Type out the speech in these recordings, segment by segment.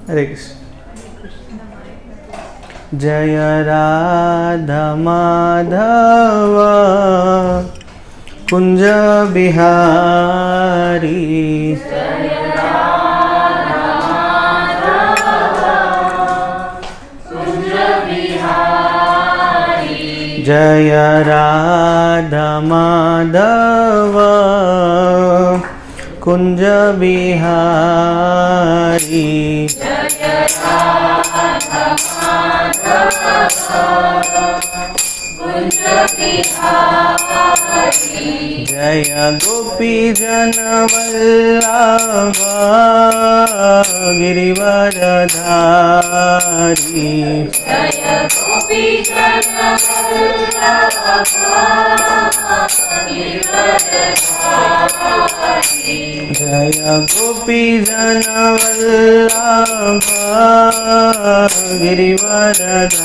हरे कृष्ण। जय राधा माधव कुंज बिहारी, जय राधा माधव कुंज बिहारी, जय गोपी जन वल्लभ गिरिवरधारी, जय गोपी जन वल्लभ गिरिवरधारी,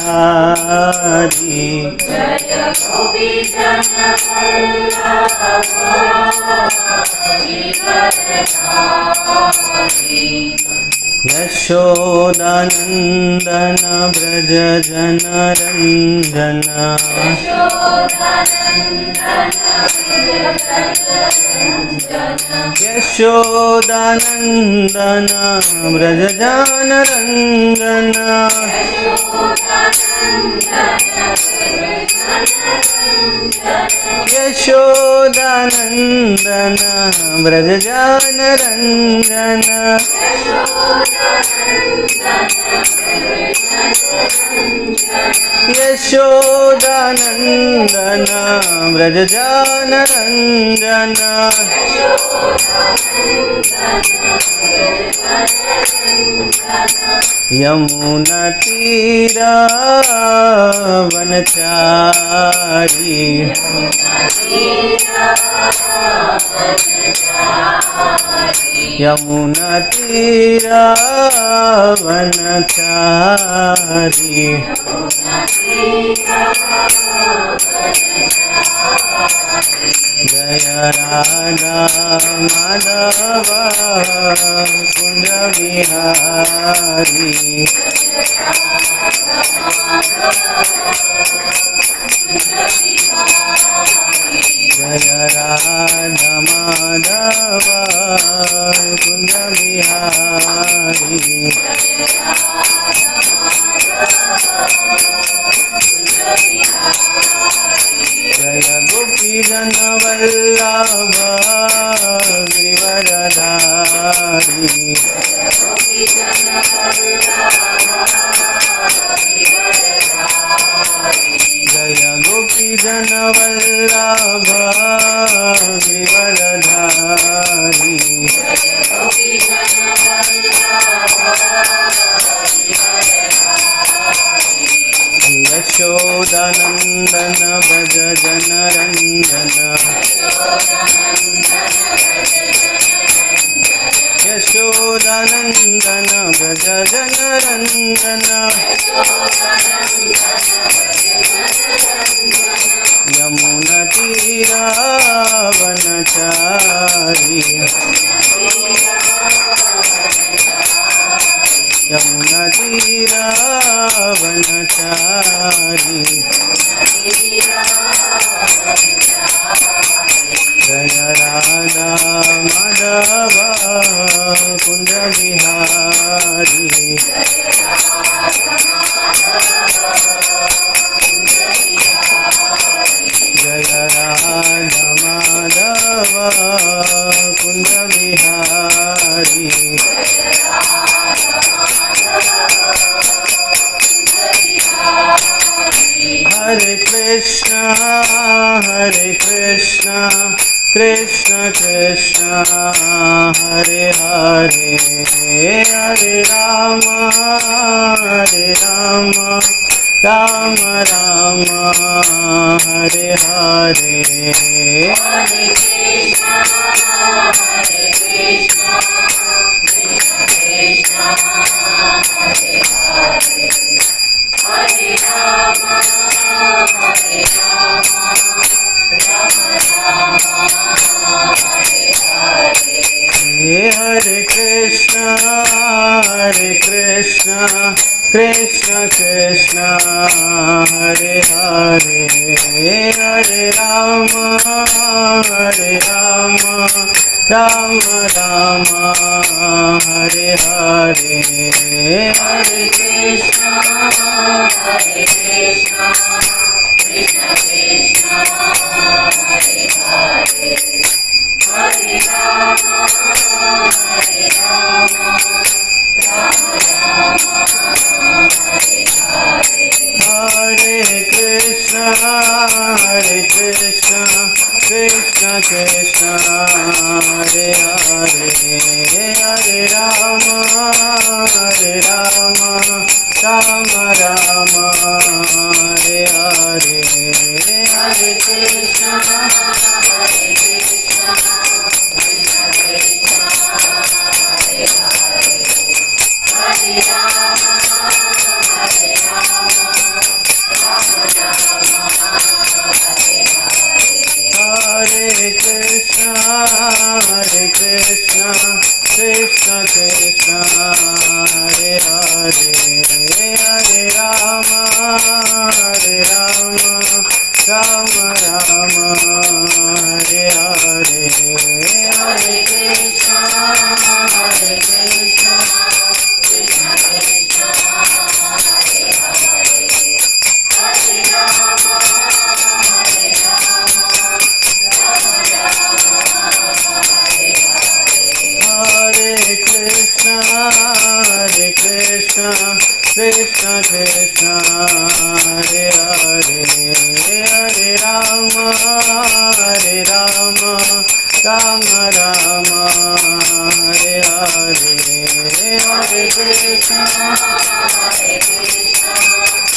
यशोदानंदन व्रज जनरंजन, यशोदानंदन व्रज जनरंजन, यशोदानंदन व्रज जनरंजन, यशोदानंदन व्रज जनरंजन, यमुना तीर वनचारी, यमुना तीर वनचारी, जय राधा माधव कुंज बिहारी, जय राधा माधव कुंज बिहारी, जय गोपी जन वल्लभ गिरिवरधारी, जय गोपी जन वल्लभ गिरिवरधारी, यशोदानंदन व्रज जनरंजन, यशोदानंदन व्रज जनरंजन, यमुना तीर वनचारी, यमुना तीर वनचारी, जय राधा माधव कुंज बिहारी, जय राधा माधव कुंज बिहारी, हरे कृष्ण कृष्ण कृष्ण हरे हरे, हरे राम राम राम हरे हरे, हरे कृष्ण कृष्ण कृष्ण हरे हरे, हरे राम राम राम हरे हरे, हरे Krishna Krishna Hare Hare Hare Rama Rama Rama Hare Hare Hare Krishna Krishna Krishna Hare Hare Hare Rama Rama Hare Krishna Krishna Krishna Hare Hare Hare Rama Rama Rama Hare Hare Hare Krishna Krishna Krishna Hare Hare Hare Rama Hare Krishna Krishna Krishna Hare Hare Hare Rama Rama Rama Hare Hare Hare Krishna Krishna Krishna Hare Hare Hare Rama Hare Krishna Krishna Krishna Hare Hare Hare Rama Rama Rama Hare Hare Hare Krishna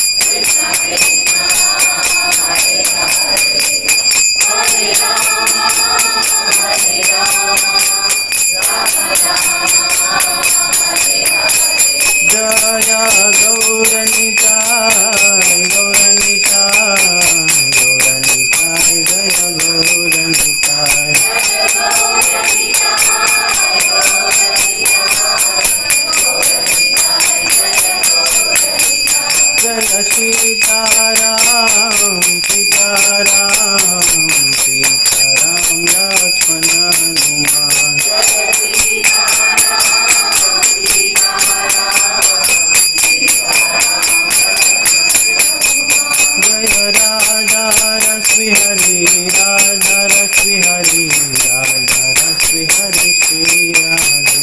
Krishna Krishna Hare Hare Hare Rama Jaya Gauranitai Jaya Gauranitai Jaya Sitaram Lakshmana Hanuman Jaya Radha Rasvi Hari Radha Rasvi Hari Radha Rasvi Hari Shri Radhe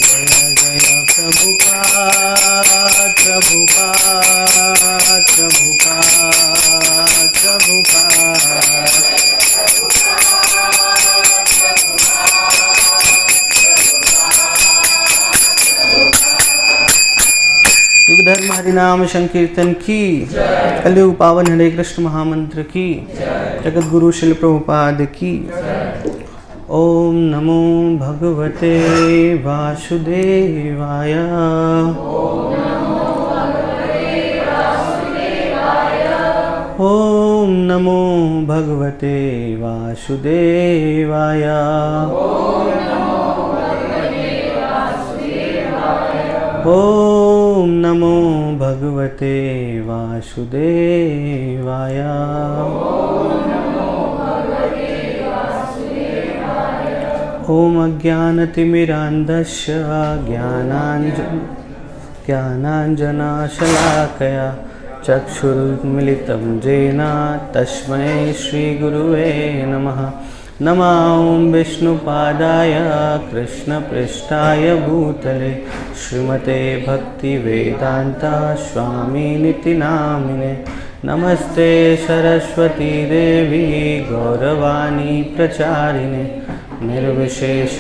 Jaya Jaya Prabhupada Prabhupada Prabhupada Prabhupada युग धर्म हरिनाम संकीर्तन की कलयुग पावन हरे कृष्ण महामंत्र की जगत गुरु शिल प्रभुपाद की ओम नमो भगवते वासुदेवाय ओम नमो भगवते वासुदेवाय ओम नमो भगवते वासुदेवाय ओम अज्ञानतिमिरान्धस्य ज्ञानाञ्जनशलाकया चक्षुरुन्मिलितं येन तस्मै श्रीगुरुवे नमः नमः विष्णुपादाय कृष्णपृष्ठाय भूतले श्रीमते भक्तिवेदान्ता स्वामिनिति नामिने नमस्ते सरस्वती देवी गौरवाणी प्रचारिणे निर्विशेष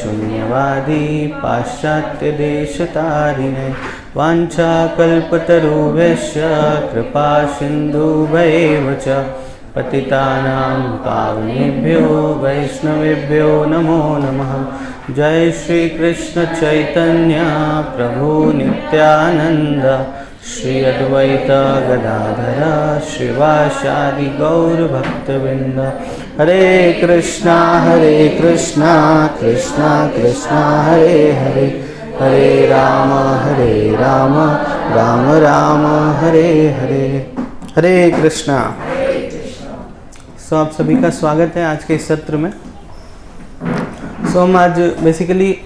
शून्यवादी पाश्चात्यदेशतारिणे वाञ्छाकल्पतरुभ्यश्च कृपा सिन्धुभ्यैव च पतितानां पावनेभ्यो वैष्णवेभ्यो नमो नमः। जय श्री कृष्ण चैतन्य प्रभु नित्यानंद श्री अद्वैत गदाधर श्रीवासादि गौर भक्तवृंद। हरे कृष्णा कृष्णा कृष्णा हरे हरे, हरे राम राम राम हरे हरे। हरे कृष्णा। आप सभी का स्वागत है आज के इस सत्र में। हम आज बेसिकली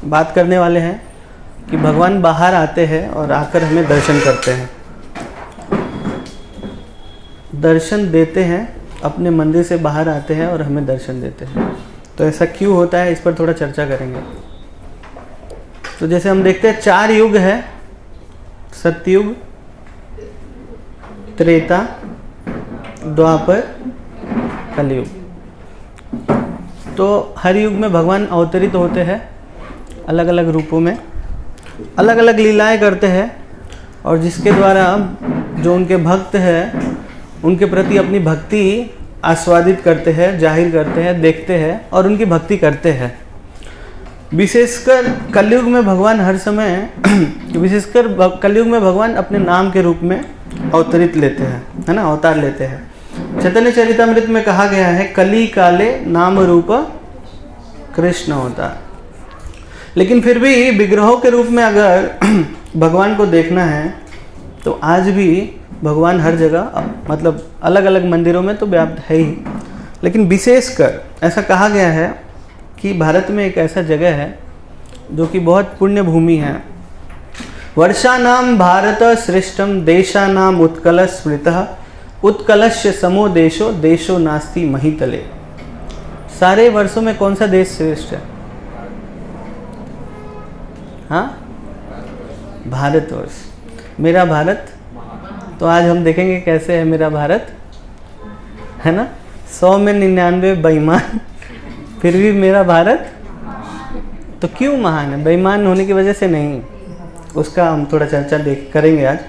बात करने वाले हैं कि भगवान बाहर आते हैं और आकर हमें दर्शन करते हैं, दर्शन देते हैं, अपने मंदिर से बाहर आते हैं और हमें दर्शन देते हैं। तो ऐसा क्यों होता है, इस पर थोड़ा चर्चा करेंगे। तो जैसे हम देखते हैं 4 युग है, सतयुग, त्रेता, द्वापर, कलयुग। तो हर युग में भगवान अवतरित होते हैं, अलग अलग रूपों में अलग अलग लीलाएं करते हैं, और जिसके द्वारा जो उनके भक्त हैं उनके प्रति अपनी भक्ति आस्वादित करते हैं, जाहिर करते हैं, देखते हैं और उनकी भक्ति करते हैं। विशेषकर कलयुग में भगवान हर समय विशेषकर कलयुग में भगवान अपने नाम के रूप में अवतरित लेते हैं, है ना, अवतार लेते हैं। चैतन्य चरितामृत में कहा गया है, कली काले नाम रूप कृष्ण अवतार। लेकिन फिर भी विग्रहों के रूप में अगर भगवान को देखना है तो आज भी भगवान हर जगह, मतलब अलग अलग मंदिरों में तो व्याप्त है ही, लेकिन विशेषकर ऐसा कहा गया है कि भारत में एक ऐसा जगह है जो कि बहुत पुण्य भूमि है। वर्षा नाम भारत श्रेष्ठम देशा नाम उत्कल स्मृतः उत्कलस्य समो देशो देशो नास्ति महितले। सारे वर्षों में कौन सा देश श्रेष्ठ है? हाँ, भारतवर्ष, मेरा भारत। तो आज हम देखेंगे कैसे है मेरा भारत, है ना। 100 में 99 बेईमान, फिर भी मेरा भारत तो क्यों महान है? बेईमान होने की वजह से नहीं, उसका हम थोड़ा चर्चा करेंगे आज।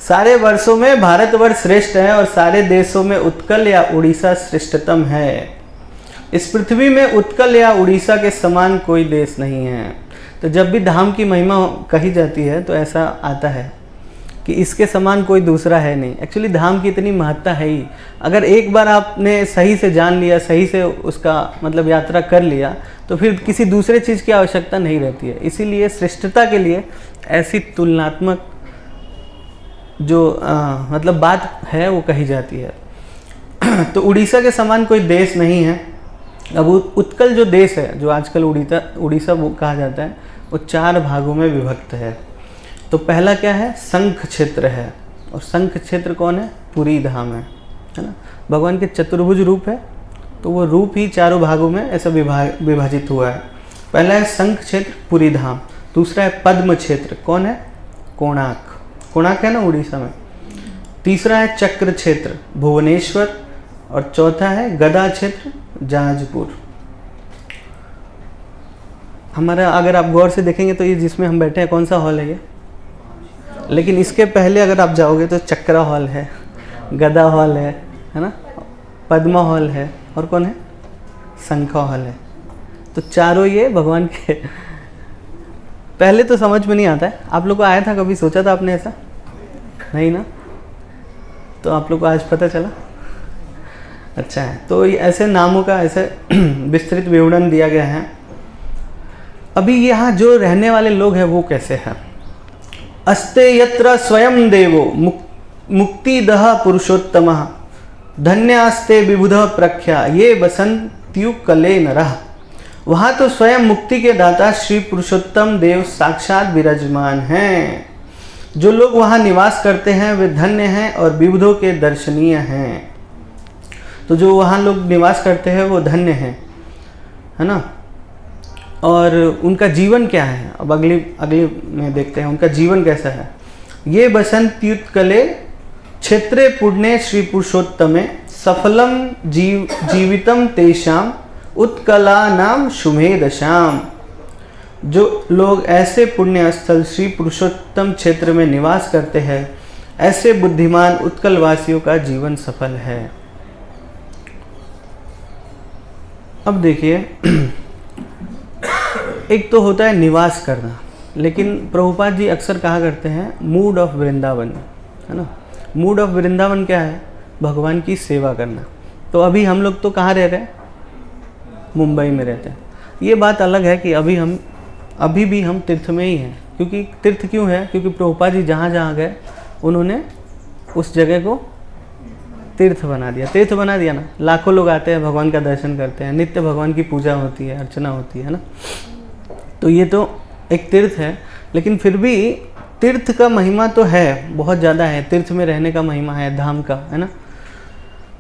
सारे वर्षों में भारतवर्ष श्रेष्ठ है और सारे देशों में उत्कल या उड़ीसा श्रेष्ठतम है। इस पृथ्वी में उत्कल या उड़ीसा के समान कोई देश नहीं है। तो जब भी धाम की महिमा कही जाती है तो ऐसा आता है कि इसके समान कोई दूसरा है नहीं। एक्चुअली धाम की इतनी महत्ता है ही, अगर एक बार आपने सही से जान लिया, सही से उसका मतलब यात्रा कर लिया, तो फिर किसी दूसरे चीज़ की आवश्यकता नहीं रहती है। इसीलिए श्रेष्ठता के लिए ऐसी तुलनात्मक जो मतलब बात है वो कही जाती है। तो उड़ीसा के समान कोई देश नहीं है। अब उत्कल जो देश है, जो आजकल उड़ीसा वो कहा जाता है, वो 4 भागों में विभक्त है। तो पहला क्या है? शंख क्षेत्र है। और शंख क्षेत्र कौन है? पुरी धाम है ना। भगवान के चतुर्भुज रूप है, तो वो रूप ही 4 भागों में ऐसा विभाजित हुआ है। पहला है शंख क्षेत्र, पुरी धाम। दूसरा है पद्म क्षेत्र, कौन है? कोणार्क, कोणार्क है ना उड़ीसा में। तीसरा है चक्र क्षेत्र, भुवनेश्वर। और चौथा है गदा क्षेत्र, जाजपुर। हमारा अगर आप गौर से देखेंगे तो ये जिसमें हम बैठे हैं कौन सा हॉल है ये? लेकिन इसके पहले अगर आप जाओगे तो चक्रा हॉल है, गदा हॉल है ना, पद्मा हॉल है, और कौन है? शंखा हॉल है। तो चारों ये भगवान के पहले तो समझ में नहीं आता है। आप लोग को आया था कभी, सोचा था आपने ऐसा? नहीं ना। तो आप लोग को आज पता चला, अच्छा है। तो ऐसे नामों का ऐसे विस्तृत विवरण दिया गया है। अभी यहाँ जो रहने वाले लोग हैं वो कैसे हैं? अस्ते यत्र स्वयं देवो मुक्तिदः पुरुषोत्तमः धन्यास्ते विबुध प्रख्या ये बसंत्युकले नरः। वहाँ तो स्वयं मुक्ति के दाता श्री पुरुषोत्तम देव साक्षात विराजमान हैं। जो लोग वहाँ निवास करते हैं वे धन्य हैं और विबुधों के दर्शनीय हैं। तो जो वहाँ लोग निवास करते हैं वो धन्य हैं, है ना। और उनका जीवन क्या है? अब अगली में देखते हैं उनका जीवन कैसा है। ये बसंत्युत्कले क्षेत्रे पुण्ये श्री पुरुषोत्तमे सफलम जीवितम तेषाम उत्कला नाम शुभे दशाम। जो लोग ऐसे पुण्य स्थल श्री पुरुषोत्तम क्षेत्र में निवास करते हैं, ऐसे बुद्धिमान उत्कल वासियों का जीवन सफल है। अब देखिए, एक तो होता है निवास करना, लेकिन प्रभुपाद जी अक्सर कहा करते हैं मूड ऑफ वृंदावन, है ना। मूड ऑफ वृंदावन क्या है? भगवान की सेवा करना। तो अभी हम लोग तो कहाँ रह रहे हैं? मुंबई में रहते हैं। ये बात अलग है कि अभी भी हम तीर्थ में ही हैं। क्योंकि तीर्थ क्यों है? क्योंकि प्रभुपाद जी जहाँ जहाँ गए उन्होंने उस जगह को तीर्थ बना दिया। तीर्थ बना दिया ना, लाखों लोग आते हैं, भगवान का दर्शन करते हैं, नित्य भगवान की पूजा होती है, अर्चना होती है ना। तो ये तो एक तीर्थ है। लेकिन फिर भी तीर्थ का महिमा तो है, बहुत ज़्यादा है। तीर्थ में रहने का महिमा है, धाम का, है ना।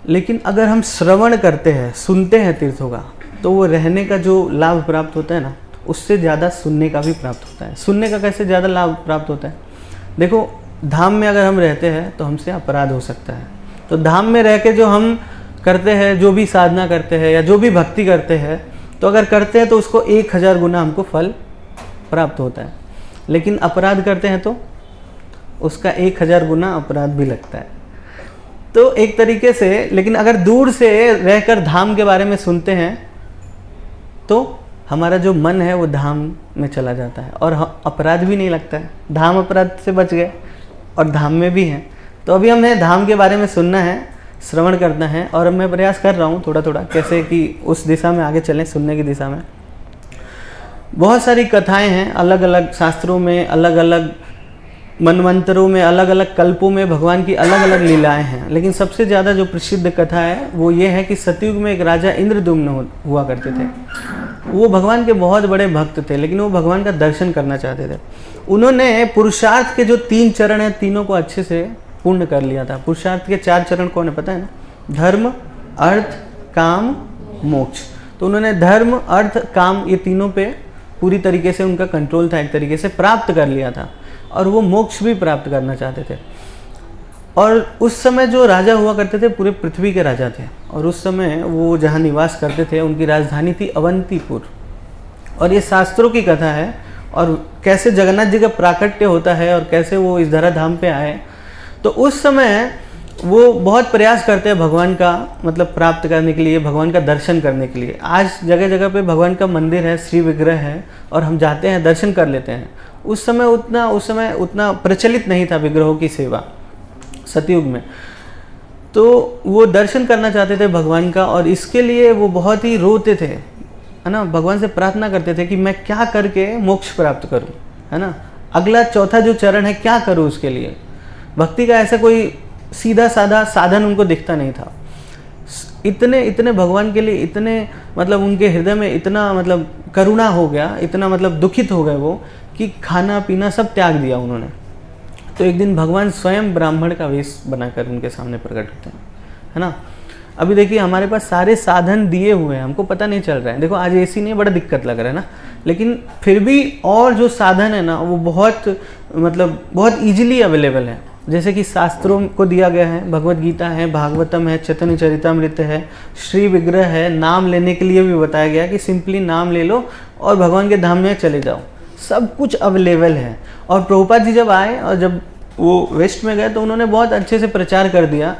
लेकिन अगर हम श्रवण करते हैं, सुनते हैं तीर्थों का, तो वो रहने का जो लाभ प्राप्त होता है ना, उससे ज़्यादा सुनने का भी प्राप्त होता है। सुनने का कैसे ज़्यादा लाभ प्राप्त होता है? देखो, धाम में अगर हम रहते हैं तो हमसे अपराध हो सकता है। तो धाम में रह के जो हम करते हैं, जो भी साधना करते हैं या जो भी भक्ति करते हैं, तो अगर करते हैं तो उसको 1000 गुना हमको फल प्राप्त होता है। लेकिन अपराध करते हैं तो उसका 1000 गुना अपराध भी लगता है। तो एक तरीके से, लेकिन अगर दूर से रहकर धाम के बारे में सुनते हैं तो हमारा जो मन है वो धाम में चला जाता है और अपराध भी नहीं लगता है। धाम अपराध से बच गए और धाम में भी हैं। तो अभी हमें धाम के बारे में सुनना है, श्रवण करना है। और मैं प्रयास कर रहा हूँ थोड़ा थोड़ा कैसे कि उस दिशा में आगे चलें, सुनने की दिशा में। बहुत सारी कथाएं हैं अलग अलग शास्त्रों में, अलग अलग मनवंतरों में, अलग अलग कल्पों में भगवान की अलग अलग लीलाएं हैं। लेकिन सबसे ज़्यादा जो प्रसिद्ध कथा है वो ये है कि सतयुग में एक राजा इंद्रद्युम्न हुआ करते थे। वो भगवान के बहुत बड़े भक्त थे, लेकिन वो भगवान का दर्शन करना चाहते थे। उन्होंने पुरुषार्थ के जो 3 चरण हैं, तीनों को अच्छे से पूर्ण कर लिया था। पुरुषार्थ के 4 चरण कौन है पता है ना? धर्म, अर्थ, काम, मोक्ष। तो उन्होंने धर्म, अर्थ, काम, ये तीनों पे पूरी तरीके से उनका कंट्रोल था, एक तरीके से प्राप्त कर लिया था। और वो मोक्ष भी प्राप्त करना चाहते थे। और उस समय जो राजा हुआ करते थे पूरे पृथ्वी के राजा थे। और उस समय वो जहाँ निवास करते थे उनकी राजधानी थी अवंतीपुर। और ये शास्त्रों की कथा है और कैसे जगन्नाथ जी का प्राकट्य होता है और कैसे वो इस धराधाम पे आए। तो उस समय वो बहुत प्रयास करते हैं भगवान का मतलब प्राप्त करने के लिए, भगवान का दर्शन करने के लिए। आज जगह जगह पे भगवान का मंदिर है, श्री विग्रह है और हम जाते हैं, दर्शन कर लेते हैं। उस समय उतना प्रचलित नहीं था विग्रहों की सेवा सतयुग में। तो वो दर्शन करना चाहते थे भगवान का और इसके लिए वो बहुत ही रोते थे, है ना। भगवान से प्रार्थना करते थे कि मैं क्या करके मोक्ष प्राप्त करूं, है ना। अगला चौथा जो चरण है क्या करूं उसके लिए। भक्ति का ऐसा कोई सीधा साधा साधन उनको दिखता नहीं था। इतने भगवान के लिए इतने मतलब उनके हृदय में इतना मतलब करुणा हो गया, इतना मतलब दुखित हो गए वो कि खाना पीना सब त्याग दिया उन्होंने। तो एक दिन भगवान स्वयं ब्राह्मण का वेश बनाकर उनके सामने प्रकट होते हैं, है ना। अभी देखिए हमारे पास सारे साधन दिए हुए हैं, हमको पता नहीं चल रहा है। देखो आज एसी नहीं, बड़ा दिक्कत लग रहा है ना। लेकिन फिर भी और जो साधन है ना वो बहुत ईजिली अवेलेबल है। जैसे कि शास्त्रों को दिया गया है, भगवत गीता है, भागवतम है, चैतन्य चरितामृत है, श्री विग्रह है। नाम लेने के लिए भी बताया गया कि सिंपली नाम ले लो और भगवान के धाम में चले जाओ, सब कुछ अवेलेबल है। और प्रभुपाद जी जब आए और जब वो वेस्ट में गए तो उन्होंने बहुत अच्छे से प्रचार कर दिया,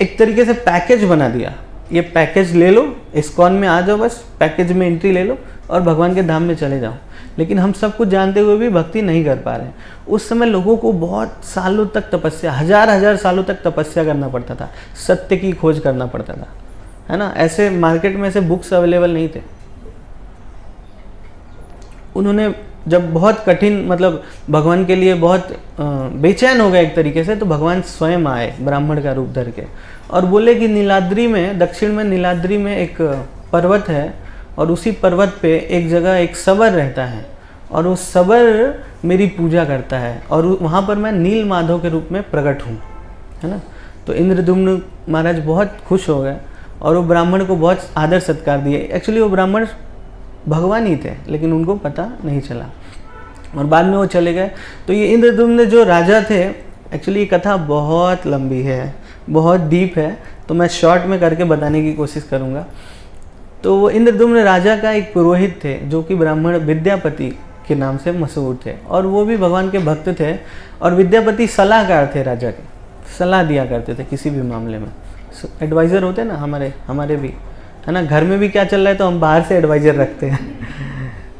एक तरीके से पैकेज बना दिया। ये पैकेज ले लो, इस्कॉन में आ जाओ, बस पैकेज में एंट्री ले लो और भगवान के धाम में चले जाओ। लेकिन हम सब कुछ जानते हुए भी भक्ति नहीं कर पा रहे हैं। उस समय लोगों को बहुत सालों तक तपस्या, हजार सालों तक तपस्या करना पड़ता था, सत्य की खोज करना पड़ता था, है ना। ऐसे मार्केट में ऐसे बुक्स अवेलेबल नहीं थे। उन्होंने जब बहुत कठिन मतलब भगवान के लिए बहुत बेचैन हो गए एक तरीके से, तो भगवान स्वयं आए ब्राह्मण का रूप धर के और बोले कि नीलाद्री में, दक्षिण में नीलाद्री में एक पर्वत है और उसी पर्वत पे एक जगह एक सबर रहता है और वो सबर मेरी पूजा करता है और वहाँ पर मैं नील माधव के रूप में प्रकट हूँ, है ना। तो इंद्रद्युम्न महाराज बहुत खुश हो गए और वो ब्राह्मण को बहुत आदर सत्कार दिए। एक्चुअली वो ब्राह्मण भगवान ही थे लेकिन उनको पता नहीं चला और बाद में वो चले गए। तो ये इंद्रद्युम्न जो राजा थे, एक्चुअली ये कथा बहुत लंबी है, बहुत डीप है, तो मैं शॉर्ट में करके बताने की कोशिश करूँगा। तो वो इंद्रद्युम्न राजा का एक पुरोहित थे जो कि ब्राह्मण विद्यापति के नाम से मशहूर थे और वो भी भगवान के भक्त थे। और विद्यापति सलाहकार थे, राजा के सलाह दिया करते थे किसी भी मामले में। एडवाइज़र होते हैं ना हमारे भी, है ना। घर में भी क्या चल रहा है तो हम बाहर से एडवाइज़र रखते हैं।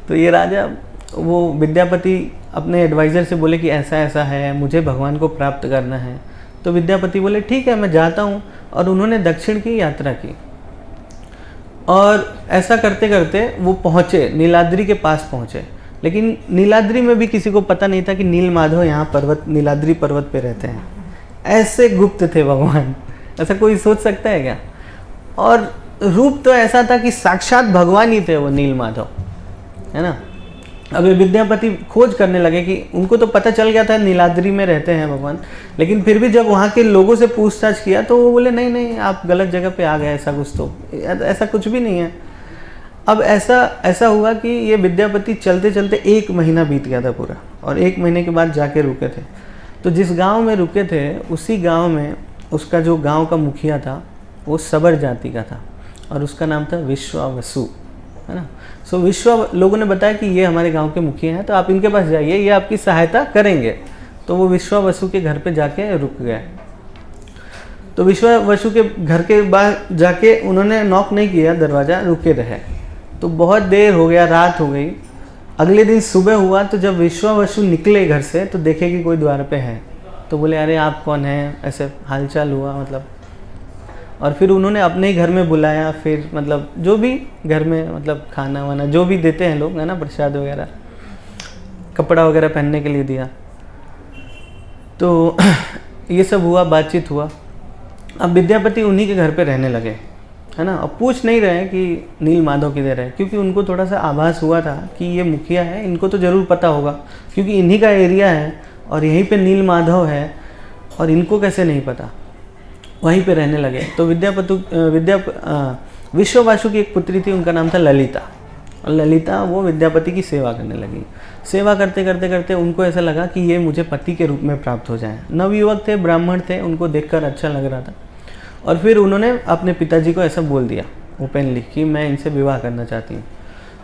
तो ये राजा वो विद्यापति अपने एडवाइज़र से बोले कि ऐसा ऐसा है, मुझे भगवान को प्राप्त करना है। तो विद्यापति बोले ठीक है, मैं जाता हूँ। और उन्होंने दक्षिण की यात्रा की, और ऐसा करते करते वो पहुँचे, नीलाद्री के पास पहुँचे। लेकिन नीलाद्री में भी किसी को पता नहीं था कि नील माधव यहाँ पर्वत, नीलाद्री पर्वत पे रहते हैं। ऐसे गुप्त थे भगवान, ऐसा कोई सोच सकता है क्या? और रूप तो ऐसा था कि साक्षात भगवान ही थे वो नील माधव, है ना। अब ये विद्यापति खोज करने लगे कि उनको तो पता चल गया था नीलाद्री में रहते हैं भगवान, लेकिन फिर भी जब वहाँ के लोगों से पूछताछ किया तो वो बोले नहीं नहीं, आप गलत जगह पे आ गए, ऐसा कुछ तो ऐसा कुछ भी नहीं है। अब ऐसा हुआ कि ये विद्यापति चलते चलते 1 महीना बीत गया था पूरा, और 1 महीने के बाद जाके रुके थे। तो जिस गांव में रुके थे उसी गांव में उसका जो गांव का मुखिया था वो सबर जाति का था, और उसका नाम था विश्वावसु, है ना। सो लोगों ने बताया कि ये हमारे गांव के मुखिया हैं, तो आप इनके पास जाइए, ये आपकी सहायता करेंगे। तो वो विश्वावसु के घर पे जाके रुक गए। तो विश्वावसु के घर के बाहर जाके उन्होंने नॉक नहीं किया, दरवाज़ा, रुके रहे। तो बहुत देर हो गया, रात हो गई। अगले दिन सुबह हुआ तो जब विश्वावसु निकले घर से तो देखे कि कोई द्वार पे है। तो बोले अरे आप कौन हैं, ऐसे हालचाल हुआ मतलब। और फिर उन्होंने अपने ही घर में बुलाया, फिर मतलब जो भी घर में मतलब खाना वाना जो भी देते हैं लोग, है ना, प्रसाद वगैरह, कपड़ा वगैरह पहनने के लिए दिया। तो ये सब हुआ, बातचीत हुआ। अब विद्यापति उन्हीं के घर पे रहने लगे, है ना। अब पूछ नहीं रहे कि नील माधव किधर है, क्योंकि उनको थोड़ा सा आभास हुआ था कि ये मुखिया है, इनको तो ज़रूर पता होगा, क्योंकि इन्हीं का एरिया है और यहीं पे नील माधव है, और इनको कैसे नहीं पता। वहीं पे रहने लगे। तो विश्वावसु की एक पुत्री थी, उनका नाम था ललिता। और ललिता वो विद्यापति की सेवा करने लगी। सेवा करते करते करते उनको ऐसा लगा कि ये मुझे पति के रूप में प्राप्त हो जाए। नवयुवक थे, ब्राह्मण थे, उनको देखकर अच्छा लग रहा था। और फिर उन्होंने अपने पिताजी को ऐसा बोल दिया ओपनली कि मैं इनसे विवाह करना चाहती हूँ।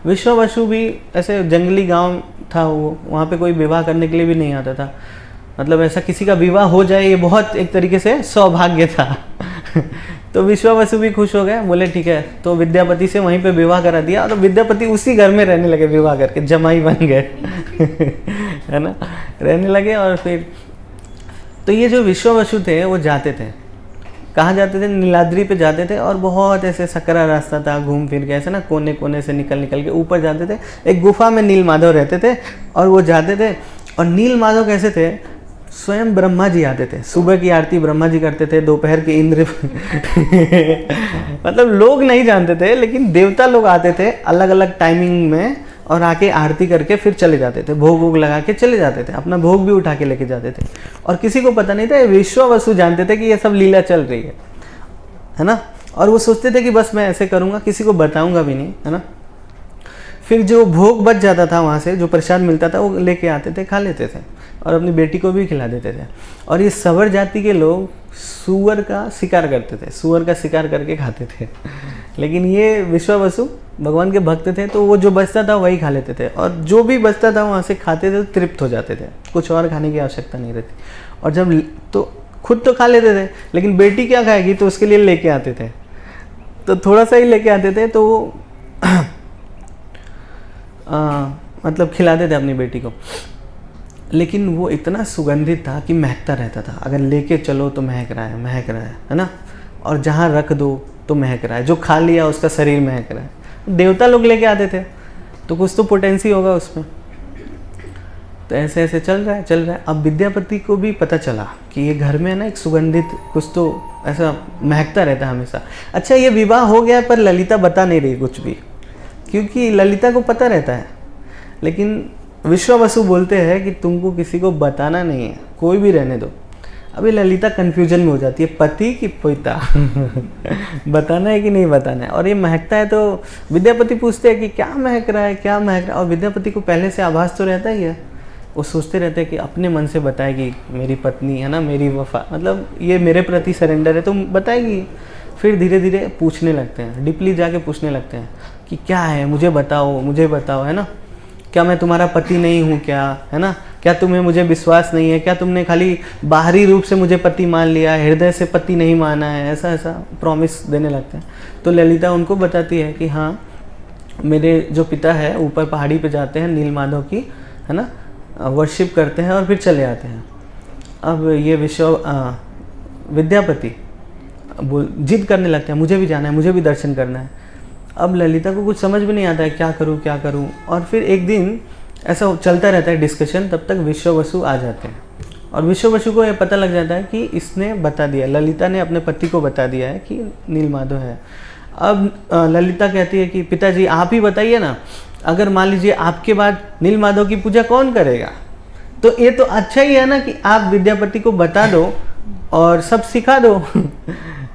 विश्वावसु भी ऐसे जंगली गांव था, वो वहाँ पे कोई विवाह करने के लिए भी नहीं आता था। मतलब ऐसा किसी का विवाह हो जाए ये बहुत एक तरीके से सौभाग्य था। तो विश्वावसु भी खुश हो गए, बोले ठीक है। तो विद्यापति से वहीं पे विवाह करा दिया, और तो विद्यापति उसी घर में रहने लगे, विवाह करके जमाई बन गए। है ना, रहने लगे। और फिर तो ये जो विश्वावसु थे वो जाते थे, कहाँ जाते थे, नीलाद्री पे जाते थे। और बहुत ऐसे सकरा रास्ता था, घूम फिर के ऐसे ना कोने कोने से निकल के ऊपर जाते थे। एक गुफा में नील माधव रहते थे, और वो जाते थे। और नील माधव कैसे थे, स्वयं ब्रह्मा जी आते थे, सुबह की आरती ब्रह्मा जी करते थे, दोपहर की इंद्र मतलब लोग नहीं जानते थे, लेकिन देवता लोग आते थे अलग अलग टाइमिंग में, और आके आरती करके फिर चले जाते थे, भोग वोग लगा के चले जाते थे, अपना भोग भी उठा के लेके जाते थे। और किसी को पता नहीं था, विश्वावसु जानते थे कि ये सब लीला चल रही है ना। और वो सोचते थे कि बस मैं ऐसे करूँगा, किसी को बताऊँगा भी नहीं, है ना। फिर जो भोग बच जाता था वहाँ से, जो प्रसाद मिलता था, वो लेके आते थे, खा लेते थे, और अपनी बेटी को भी खिला देते थे। और ये सवर जाति के लोग सूअर का शिकार करते थे, सूअर का शिकार करके खाते थे। लेकिन ये विश्वावसु भगवान के भक्त थे, तो वो जो बचता था वही खा लेते थे, और जो भी बचता था वहाँ से खाते थे तो तृप्त हो जाते थे, कुछ और खाने की आवश्यकता नहीं रहती। और जब तो खुद तो खा लेते थे, लेकिन बेटी क्या खाएगी, तो उसके लिए लेके आते थे, तो थोड़ा सा ही लेके आते थे, तो वो मतलब खिलाते थे अपनी बेटी को। लेकिन वो इतना सुगंधित था कि महकता रहता था, अगर लेके चलो तो महक रहा है ना। और जहाँ रख दो तो महक रहा है, जो खा लिया उसका शरीर महक रहा है। देवता लोग लेके आते थे, तो कुछ तो पोटेंसी होगा उसमें। तो ऐसे ऐसे चल रहा है। अब विद्यापति को भी पता चला कि ये घर में ना एक सुगंधित कुछ तो ऐसा महकता रहता है हमेशा। अच्छा, ये विवाह हो गया, पर ललिता बता नहीं रही कुछ भी, क्योंकि ललिता को पता रहता है। लेकिन विश्वावसु बोलते हैं कि तुमको किसी को बताना नहीं है, कोई भी रहने दो। अभी ललिता कंफ्यूजन में हो जाती है, पति की पिता बताना है कि नहीं बताना है। और ये महकता है, तो विद्यापति पूछते हैं कि क्या महक रहा है। और विद्यापति को पहले से आभास तो रहता ही है, वो सोचते रहते हैं कि अपने मन से बताएगी, मेरी पत्नी है ना, मेरी वफा, मतलब ये मेरे प्रति सरेंडर है तो बताएगी। फिर धीरे धीरे पूछने लगते हैं, डीपली जाके पूछने लगते हैं कि क्या है, मुझे बताओ, है ना। क्या मैं तुम्हारा पति नहीं हूँ क्या, है ना। क्या तुम्हें मुझे विश्वास नहीं है, क्या तुमने खाली बाहरी रूप से मुझे पति मान लिया, हृदय से पति नहीं माना है, ऐसा प्रॉमिस देने लगते हैं। तो ललिता उनको बताती है कि हाँ, मेरे जो पिता है ऊपर पहाड़ी पे जाते हैं नील माधव की, है ना, वर्शिप करते हैं और फिर चले आते हैं। अब ये विद्यापति जिद करने लगते हैं, मुझे भी जाना है, मुझे भी दर्शन करना है। अब ललिता को कुछ समझ भी नहीं आता है क्या करूँ क्या करूँ। और फिर एक दिन ऐसा चलता रहता है डिस्कशन, तब तक विश्ववसु आ जाते हैं और विश्ववसु को ये पता लग जाता है कि इसने बता दिया, ललिता ने अपने पति को बता दिया है कि नीलमाधव है। अब ललिता कहती है कि पिताजी आप ही बताइए ना, अगर मान लीजिए आपके बाद नीलमाधव की पूजा कौन करेगा? तो ये तो अच्छा ही है ना कि आप विद्यापति को बता दो और सब सिखा दो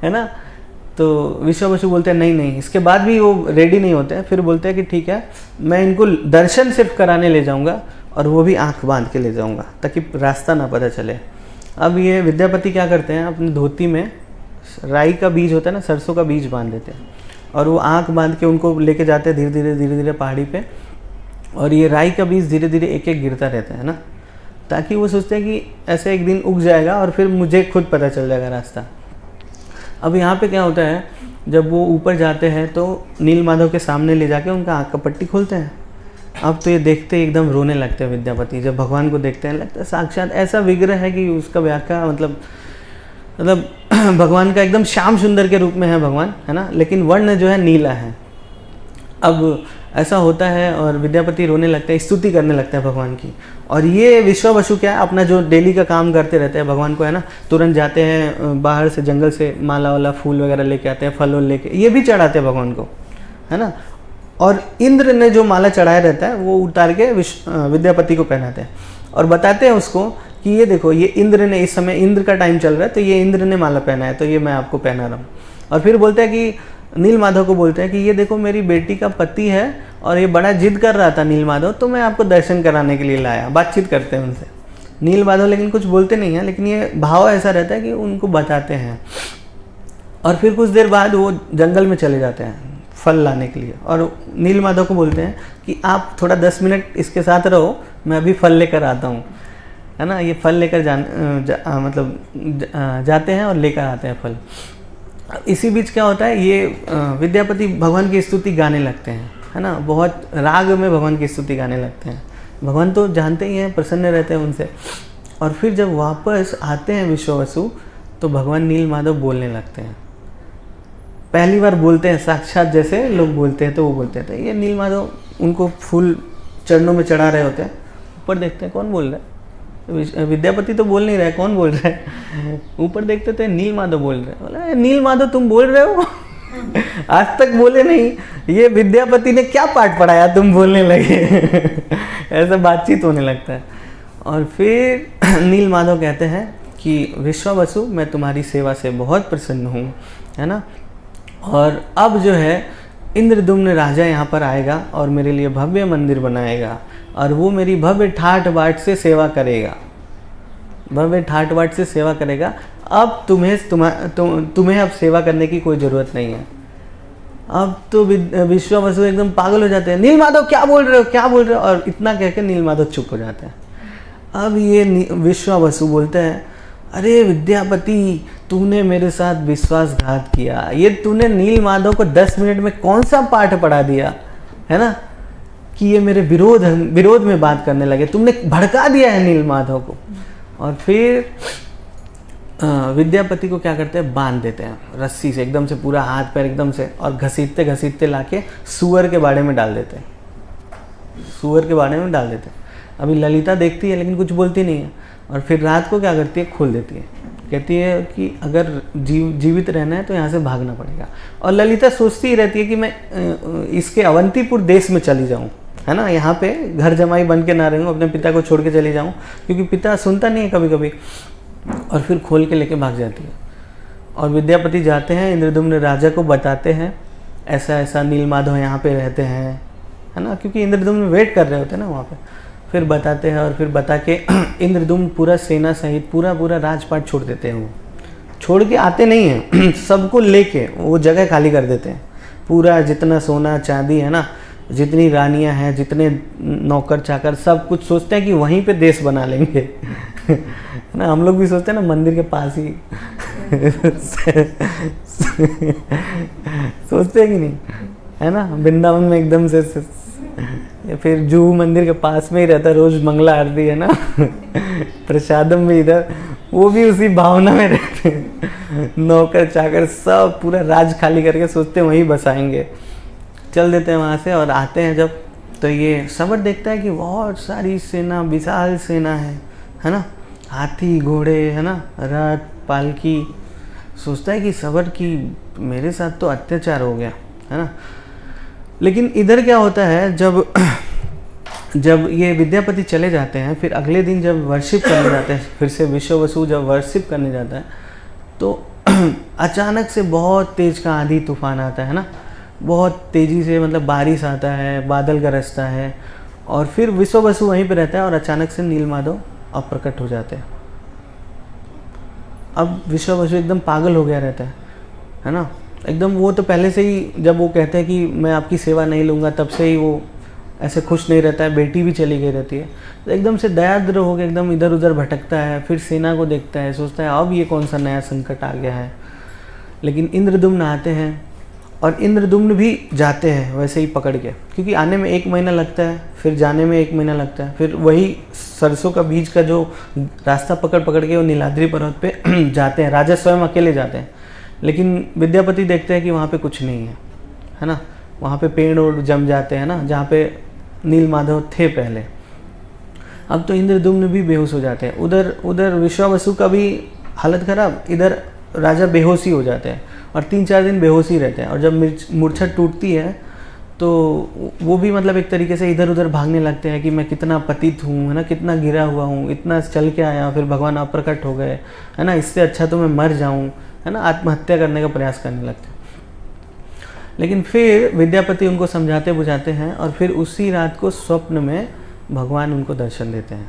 है ना। तो विश्ववसु बोलते हैं नहीं नहीं, इसके बाद भी वो रेडी नहीं होते हैं। फिर बोलते हैं कि ठीक है, मैं इनको दर्शन सिर्फ कराने ले जाऊंगा और वो भी आंख बांध के ले जाऊंगा ताकि रास्ता ना पता चले। अब ये विद्यापति क्या करते हैं, अपनी धोती में राई का बीज होता है ना, सरसों का बीज बांध देते हैं और वो आंख बांध के उनको लेके जाते हैं धीरे धीरे पहाड़ी पे। और ये राई का बीज धीरे धीरे एक एक गिरता रहता है ना, ताकि वो सोचते हैं कि ऐसे एक दिन उग जाएगा और फिर मुझे खुद पता चल जाएगा रास्ता। अब यहाँ पे क्या होता है, जब वो ऊपर जाते हैं तो नीलमाधव के सामने ले जाके उनका आँख का पट्टी खोलते हैं। अब तो ये देखते ही एकदम रोने लगते हैं विद्यापति। जब भगवान को देखते हैं लगता है साक्षात ऐसा विग्रह है कि उसका व्याख्या मतलब भगवान का एकदम श्याम सुंदर के रूप में है भगवान, है ना, लेकिन वर्ण जो है नीला है। अब ऐसा होता है और विद्यापति रोने लगते हैं, स्तुति करने लगता है भगवान की। और ये विश्ववसु क्या है, अपना जो डेली का काम करते रहते हैं भगवान को, है ना, तुरंत जाते हैं बाहर से जंगल से माला वाला फूल वगैरह लेके आते हैं, फल लेके, ये भी चढ़ाते हैं भगवान को, है ना। और इंद्र ने जो माला चढ़ाया रहता है वो उतार के विद्यापति को पहनाते हैं और बताते हैं उसको कि ये देखो, ये इंद्र ने, इस समय इंद्र का टाइम चल रहा है तो ये इंद्र ने माला पहना है, तो ये मैं आपको पहना रहा हूँ। और फिर बोलते हैं कि नीलमाधव को बोलते हैं कि ये देखो मेरी बेटी का पति है और ये बड़ा जिद कर रहा था नीलमाधव, तो मैं आपको दर्शन कराने के लिए लाया। बातचीत करते हैं उनसे नीलमाधव, लेकिन कुछ बोलते नहीं हैं, लेकिन ये भाव ऐसा रहता है कि उनको बताते हैं। और फिर कुछ देर बाद वो जंगल में चले जाते हैं फल लाने के लिए और नीलमाधव को बोलते हैं कि आप थोड़ा 10 मिनट इसके साथ रहो, मैं अभी फल लेकर आता हूँ, है ना। ये फल लेकर जाते हैं और लेकर आते हैं फल। इसी बीच क्या होता है, ये विद्यापति भगवान की स्तुति गाने लगते हैं, है ना, बहुत राग में भगवान की स्तुति गाने लगते हैं। भगवान तो जानते ही हैं, प्रसन्न रहते हैं उनसे। और फिर जब वापस आते हैं विश्ववसु तो भगवान नीलमाधव बोलने लगते हैं। पहली बार बोलते हैं साक्षात जैसे लोग बोलते हैं, तो वो बोलते हैं तो ये नीलमाधव उनको फूल चरणों में चढ़ा रहे होते हैं। ऊपर देखते हैं कौन बोल रहा है, विद्यापति तो बोल नहीं रहा है, कौन बोल रहा है? ऊपर देखते तो नीलमाधव बोल रहे हैं। बोला नीलमाधव तुम बोल रहे हो आज तक बोले नहीं, ये विद्यापति ने क्या पाठ पढ़ाया तुम बोलने लगे ऐसा बातचीत होने लगता है। और फिर नीलमाधव कहते हैं कि विश्ववसु मैं तुम्हारी सेवा से बहुत प्रसन्न हूँ, है ना, और अब जो है इंद्रदुम्न राजा यहाँ पर आएगा और मेरे लिए भव्य मंदिर बनाएगा और वो मेरी भव्य ठाट बाट से सेवा करेगा, भव्य ठाट बाट से सेवा करेगा। अब तुम्हें अब सेवा करने की कोई ज़रूरत नहीं है। अब तो विश्ववसु एकदम पागल हो जाते हैं, नीलमाधव क्या बोल रहे हो, क्या बोल रहे हो, और इतना कह के नीलमाधव चुप हो जाते हैं। अब ये विश्ववसु बोलते हैं, अरे विद्यापति तूने मेरे साथ विश्वासघात किया, ये तूने नीलमाधव को 10 मिनट में कौन सा पाठ पढ़ा दिया, है ना, कि ये मेरे विरोध में बात करने लगे, तुमने भड़का दिया है नीलमाधव को। और फिर विद्यापति को क्या करते हैं, बांध देते हैं रस्सी से, एकदम से पूरा हाथ पैर एकदम से, और घसीटते घसीटते लाके सुअर के बाड़े में डाल देते हैं, सुअर के बाड़े में डाल देते हैं। अभी ललिता देखती है लेकिन कुछ बोलती नहीं है। और फिर रात को क्या करती है, खोल देती है, कहती है कि अगर जीवित रहना है तो यहाँ से भागना पड़ेगा। और ललिता सोचती ही रहती है कि मैं इसके अवंतीपुर देश में चली जाऊँ, है ना, यहाँ पे घर जमाई बन के ना रहूँ, अपने पिता को छोड़ के चली जाऊँ, क्योंकि पिता सुनता नहीं है कभी कभी। और फिर खोल के लेके भाग जाती है। और विद्यापति जाते हैं, इंद्रदुम्न राजा को बताते हैं ऐसा ऐसा नीलमाधव यहाँ पे रहते हैं, है ना, क्योंकि इंद्रदुम्न वेट कर रहे होते हैं ना वहाँ पे। फिर बताते हैं और फिर बता के इंद्रदुम्न पूरा सेना सहित पूरा राजपाट छोड़ देते हैं। वो छोड़ के आते नहीं हैं सबको लेके वो जगह खाली कर देते हैं। पूरा जितना सोना चांदी है ना, जितनी रानियां हैं, जितने नौकर चाकर, सब कुछ सोचते हैं कि वहीं पे देश बना लेंगे ना। हम लोग भी सोचते हैं ना मंदिर के पास ही सोचते हैं कि नहीं, है ना, वृंदावन में एकदम से फिर जुहू मंदिर के पास में ही रहता है, रोज मंगला आरती है ना प्रसादम भी इधर, वो भी उसी भावना में रहते हैं। नौकर चाकर सब पूरा राज खाली करके सोचते हैं वहीं बसाएंगे, चल देते हैं वहाँ से। और आते हैं जब, तो ये सबर देखता है कि बहुत सारी सेना, विशाल सेना है ना, हाथी घोड़े है ना, रथ पालकी। सोचता है कि सबर की मेरे साथ तो अत्याचार हो गया है ना। लेकिन इधर क्या होता है, जब ये विद्यापति चले जाते हैं, फिर अगले दिन जब वर्शिप करने जाते हैं, फिर से विश्ववसु जब वर्शिप करने जाता है, तो अचानक से बहुत तेज का आंधी तूफान आता है ना, बहुत तेज़ी से, मतलब बारिश आता है, बादल गरजता है, और फिर विश्ववसु वहीं पे रहता है और अचानक से नीलमाधव अप्रकट हो जाते हैं। अब विश्ववसु एकदम पागल हो गया रहता है ना, एकदम। वो तो पहले से ही, जब वो कहते हैं कि मैं आपकी सेवा नहीं लूँगा, तब से ही वो ऐसे खुश नहीं रहता है। बेटी भी चली गई रहती है, तो एकदम से दयाद्र हो गया, एकदम इधर उधर भटकता है। फिर सेना को देखता है, सोचता है अब ये कौन सा नया संकट आ गया है। लेकिन इंद्रदुम्न आते हैं, और इंद्रदुम्न भी जाते हैं वैसे ही पकड़ के, क्योंकि आने में 1 महीना लगता है, फिर जाने में 1 महीना लगता है। फिर वही सरसों का बीज का जो रास्ता पकड़ के वो नीलाद्री पर्वत पे जाते हैं। राजा स्वयं अकेले जाते हैं, लेकिन विद्यापति देखते हैं कि वहाँ पे कुछ नहीं है ना। वहाँ पे पेड़ और जम जाते हैं ना, जहाँ पे नीलमाधव थे पहले। अब तो इंद्रदुम्न भी बेहोश हो जाते हैं। उधर विश्वावसु का भी हालत खराब, इधर राजा बेहोश ही हो जाते हैं, और 3-4 दिन बेहोश ही रहते हैं। और जब मूर्छा टूटती है, तो वो भी मतलब एक तरीके से इधर उधर भागने लगते हैं कि मैं कितना पतित हूँ है ना, कितना गिरा हुआ हूँ, इतना चल के आया, फिर भगवान अप्रकट हो गए है ना, इससे अच्छा तो मैं मर जाऊँ है ना, आत्महत्या करने का प्रयास करने लगते हैं। लेकिन फिर विद्यापति उनको समझाते बुझाते हैं, और फिर उसी रात को स्वप्न में भगवान उनको दर्शन देते हैं।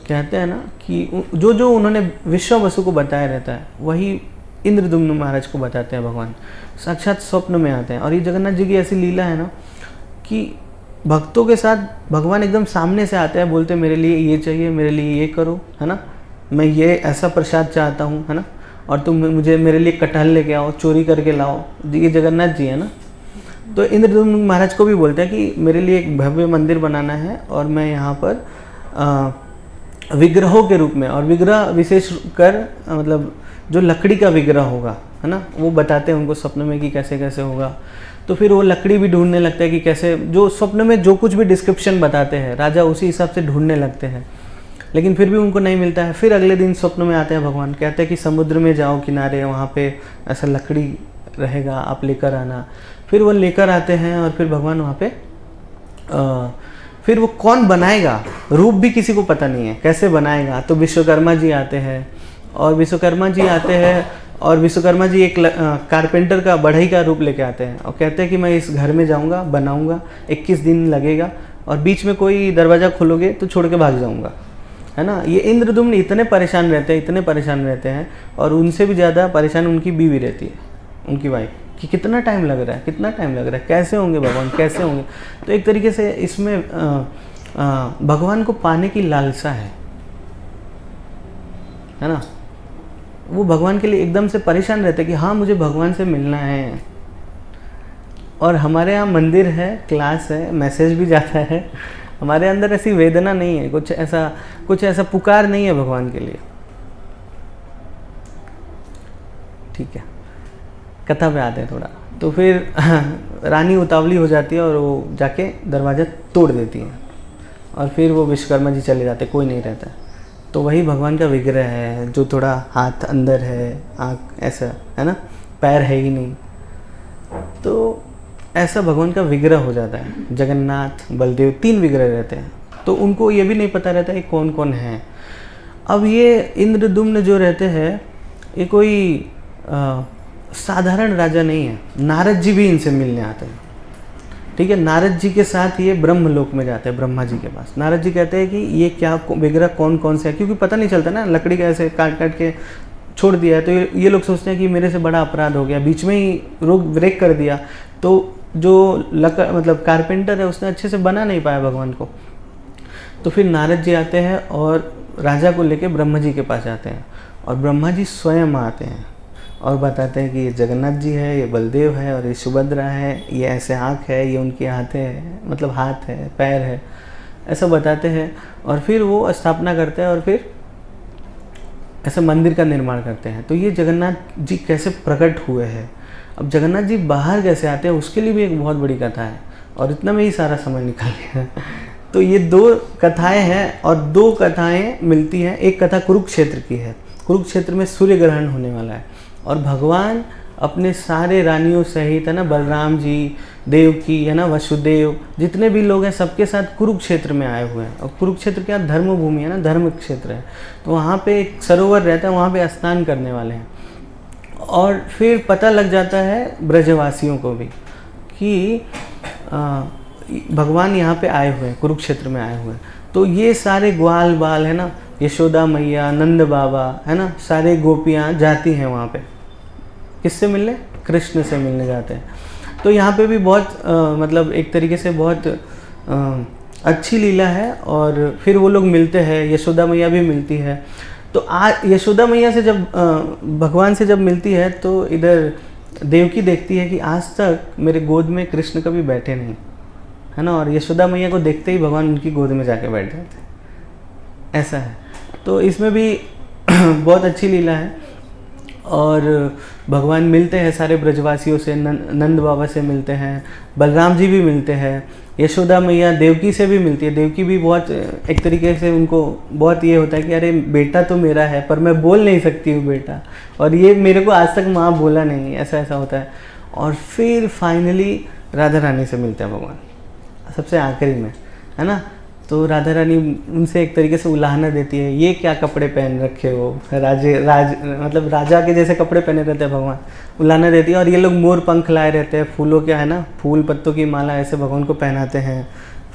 कहते हैं ना कि जो उन्होंने विश्ववसु को बताया रहता है, वही इंद्रदुम्न महाराज को बताते हैं भगवान, साक्षात स्वप्न में आते हैं। और ये जगन्नाथ जी की ऐसी लीला है ना कि भक्तों के साथ भगवान एकदम सामने से आते हैं, बोलते मेरे लिए ये चाहिए, मेरे लिए ये करो है ना, मैं ये ऐसा प्रसाद चाहता हूँ है ना, और तुम मुझे मेरे लिए कटहल लेके आओ, चोरी करके लाओ। ये जगन्नाथ जी है ना। तो इंद्रदुम्न महाराज को भी बोलते हैं कि मेरे लिए एक भव्य मंदिर बनाना है, और मैं यहाँ पर विग्रहों के रूप में, और विग्रह विशेष कर मतलब जो लकड़ी का विग्रह होगा है ना, वो बताते हैं उनको स्वप्न में कि कैसे कैसे होगा। तो फिर वो लकड़ी भी ढूंढने लगता है कि कैसे, जो स्वप्न में जो कुछ भी डिस्क्रिप्शन बताते हैं राजा उसी हिसाब से ढूंढने लगते हैं, लेकिन फिर भी उनको नहीं मिलता है। फिर अगले दिन स्वप्न में आते हैं भगवान, कहते हैं कि समुद्र में जाओ किनारे, वहाँ पे ऐसा लकड़ी रहेगा, आप लेकर आना। फिर वो लेकर आते हैं, और फिर भगवान वहाँ पे फिर वो कौन बनाएगा, रूप भी किसी को पता नहीं है कैसे बनाएगा। तो विश्वकर्मा जी आते हैं, और विश्वकर्मा जी एक कारपेंटर का, बढ़ई का रूप लेके आते हैं, और कहते हैं कि मैं इस घर में जाऊंगा, बनाऊंगा, 21 दिन लगेगा, और बीच में कोई दरवाज़ा खोलोगे तो छोड़ के भाग जाऊंगा है ना। ये इंद्रदुम्न इतने परेशान रहते हैं, और उनसे भी ज़्यादा परेशान उनकी बीवी रहती है, उनकी वाइफ, कि कितना टाइम लग रहा है, कैसे होंगे भगवान, कैसे होंगे। तो एक तरीके से इसमें भगवान को पाने की लालसा है ना। वो भगवान के लिए एकदम से परेशान रहते हैं कि हाँ मुझे भगवान से मिलना है। और हमारे यहाँ मंदिर है, क्लास है, मैसेज भी जाता है, हमारे अंदर ऐसी वेदना नहीं है, कुछ ऐसा पुकार नहीं है भगवान के लिए। ठीक है, कथा पे आते हैं थोड़ा। तो फिर रानी उतावली हो जाती है, और वो जाके दरवाज़ा तोड़ देती है, और फिर वो विश्वकर्मा जी चले जाते, कोई नहीं रहता। तो वही भगवान का विग्रह है, जो थोड़ा हाथ अंदर है, आँख ऐसा है ना, पैर है ही नहीं। तो ऐसा भगवान का विग्रह हो जाता है। जगन्नाथ, बलदेव, 3 विग्रह रहते हैं, तो उनको ये भी नहीं पता रहता है कौन कौन है। अब ये इंद्रदुम्न जो रहते हैं, ये कोई साधारण राजा नहीं है। नारद जी भी इनसे मिलने आते हैं, ठीक है। नारद जी के साथ ये ब्रह्मलोक में जाते हैं, ब्रह्मा जी के पास। नारद जी कहते हैं कि ये क्या विग्रह कौन कौन से है, क्योंकि पता नहीं चलता ना, लकड़ी का ऐसे काट काट के छोड़ दिया है। तो ये लोग सोचते हैं कि मेरे से बड़ा अपराध हो गया, बीच में ही रोक ब्रेक कर दिया। तो जो मतलब कारपेंटर है, उसने अच्छे से बना नहीं पाया भगवान को। तो फिर नारद जी आते हैं, और राजा को लेके ब्रह्मा जी के पास जाते हैं, और ब्रह्मा जी स्वयं आते हैं, और बताते हैं कि ये जगन्नाथ जी है, ये बलदेव है और ये सुभद्रा है, ये ऐसे आँख है, ये उनके हाथ है, मतलब हाथ है, पैर है, ऐसा बताते हैं। और फिर वो स्थापना करते हैं और फिर ऐसे मंदिर का निर्माण करते हैं। तो ये जगन्नाथ जी कैसे प्रकट हुए हैं, अब जगन्नाथ जी बाहर कैसे आते हैं, उसके लिए भी एक बहुत बड़ी कथा है, और इतना में ही सारा समय निकल गया। तो ये 2 कथाएं हैं और 2 कथाएं मिलती हैं। एक कथा कुरुक्षेत्र की है। कुरुक्षेत्र में सूर्य ग्रहण होने वाला है और भगवान अपने सारे रानियों सहित, है ना, बलराम जी, देवकी, है ना, वसुदेव, जितने भी लोग हैं सबके साथ कुरुक्षेत्र में आए हुए हैं। और कुरुक्षेत्र क्या धर्म भूमि है ना, धर्म क्षेत्र है। तो वहाँ पे एक सरोवर रहता है, वहाँ पे स्नान करने वाले हैं। और फिर पता लग जाता है ब्रजवासियों को भी कि भगवान यहाँ पे आए हुए हैं, कुरुक्षेत्र में आए हुए हैं। तो ये सारे ग्वाल बाल, है ना, यशोदा मैया, नंद बाबा, है ना, सारे गोपियाँ जाती हैं वहाँ पे। किससे मिलने? कृष्ण से मिलने जाते हैं। तो यहाँ पे भी बहुत मतलब एक तरीके से बहुत अच्छी लीला है। और फिर वो लोग मिलते हैं, यशोदा मैया भी मिलती है। तो यशोदा मैया से जब भगवान से जब मिलती है तो इधर देवकी देखती है कि आज तक मेरे गोद में कृष्ण कभी बैठे नहीं, है ना, और यशोदा मैया को देखते ही भगवान उनकी गोद में जाके बैठ जाते हैं, ऐसा है। तो इसमें भी बहुत अच्छी लीला है। और भगवान मिलते हैं सारे ब्रजवासियों से, नंद बाबा से मिलते हैं, बलराम जी भी मिलते हैं, यशोदा मैया देवकी से भी मिलती है। देवकी भी बहुत एक तरीके से उनको बहुत ये होता है कि अरे बेटा तो मेरा है पर मैं बोल नहीं सकती हूँ बेटा, और ये मेरे को आज तक माँ बोला नहीं, ऐसा ऐसा होता है। और फिर फाइनली राधा रानी से मिलते हैं भगवान सबसे आखिरी में, है ना। तो राधा रानी उनसे एक तरीके से उलाहना देती है, ये क्या कपड़े पहन रखे हो, मतलब राजा के जैसे कपड़े पहने रहते हैं भगवान, उलाहना देती है। और ये लोग मोर पंख लाए रहते हैं, फूलों के, है ना, फूल पत्तों की माला ऐसे भगवान को पहनाते हैं,